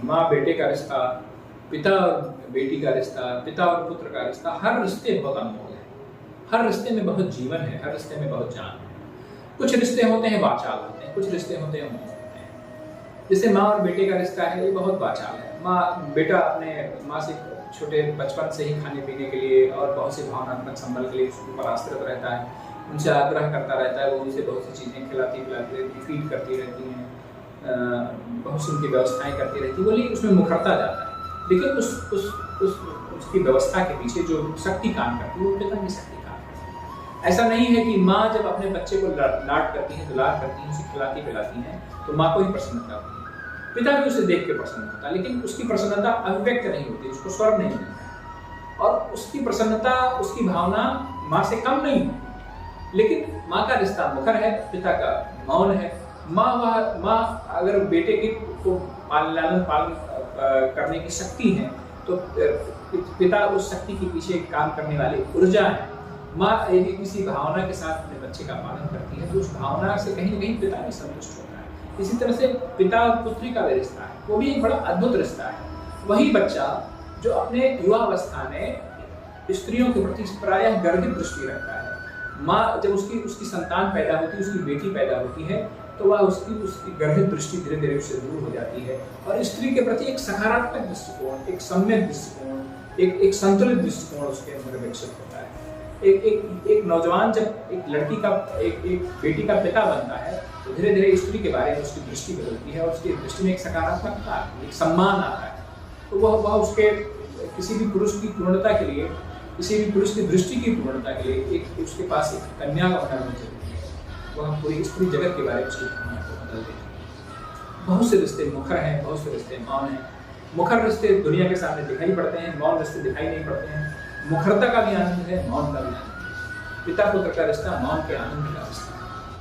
माँ बेटे का रिश्ता, पिता और बेटी का रिश्ता, पिता और पुत्र का रिश्ता, हर रिश्ते बहुत अनमोल है। हर रिश्ते में बहुत जीवन है, हर रिश्ते में बहुत जान है। कुछ रिश्ते होते हैं वाचाल होते हैं, कुछ रिश्ते होते हैं अमोल होते हैं। जैसे माँ और बेटे का रिश्ता है, ये बहुत वाचाल है। बेटा अपने माँ से छोटे बचपन से ही खाने पीने के लिए और बहुत सी भावनात्मक संबल के लिए उसके ऊपर आश्रित रहता है, उनसे आग्रह करता रहता है, वो उनसे बहुत सी चीज़ें खिलाती पिलाती रहती, फीड करती रहती हैं, बहुत सी उनकी व्यवस्थाएं करती रहती है, वो लेकिन उसमें मुखरता जाता है। लेकिन उसकी व्यवस्था के पीछे जो शक्ति काम करती है वो पिता की शक्ति काम करती है। ऐसा नहीं है कि माँ जब अपने बच्चे को लाड करती है, दुलार करती है, उसे खिलाती पिलाती हैं तो माँ को ही प्रसन्नता होती है। पिता भी उसे देख के प्रसन्न होता है, लेकिन उसकी प्रसन्नता अभिव्यक्त नहीं होती, उसको स्वर नहीं मिलता और उसकी प्रसन्नता, उसकी भावना माँ से कम नहीं होती। लेकिन माँ का रिश्ता मुखर है, पिता का मौन है। माँ अगर बेटे को लालन पालन करने की शक्ति है तो पिता उस शक्ति के पीछे काम करने वाली ऊर्जा है। माँ यदि किसी भावना के साथ अपने बच्चे का पालन करती है तो उस भावना से कहीं न कहीं पिता भी संतुष्ट होता है। इसी तरह से पिता और पुत्री का भी रिश्ता है, वो भी एक बड़ा अद्भुत रिश्ता है। वही बच्चा जो अपने युवा अवस्था में स्त्रियों के प्रति प्रायः गर्भित दृष्टि रखता है, माँ जब उसकी संतान पैदा होती है, उसकी बेटी पैदा होती है तो वह उसकी गर्भित दृष्टि धीरे धीरे उससे दूर हो जाती है और स्त्री के प्रति एक सकारात्मक दृष्टिकोण, एक सम्यक दृष्टिकोण, एक संतुलित दृष्टिकोण उसके अंदर विकसित होता है। एक नौजवान जब एक लड़की का एक बेटी का पिता बनता है तो धीरे धीरे स्त्री के बारे में उसकी दृष्टि बदलती है और उसकी दृष्टि में एक सकारात्मकता, एक सम्मान आता है। तो वह उसके किसी भी पुरुष की पूर्णता के लिए, किसी भी पुरुष की दृष्टि की पूर्णता के लिए एक उसके पास एक कन्या का होना बहुत जरूरी है। वह पूरी स्त्री जगत के बारे में उसकी भावना को बदल देती है। बहुत से रिश्ते मुखर हैं, बहुत से रिश्ते मौन हैं। मुखर रिश्ते दुनिया के सामने दिखाई पड़ते हैं, मौन रिश्ते दिखाई नहीं पड़ते हैं। मुखरता का भी आनंद है, मौन का भी आनंद है। पिता पुत्र का रिश्ता मौन के आनंद का रिश्ता।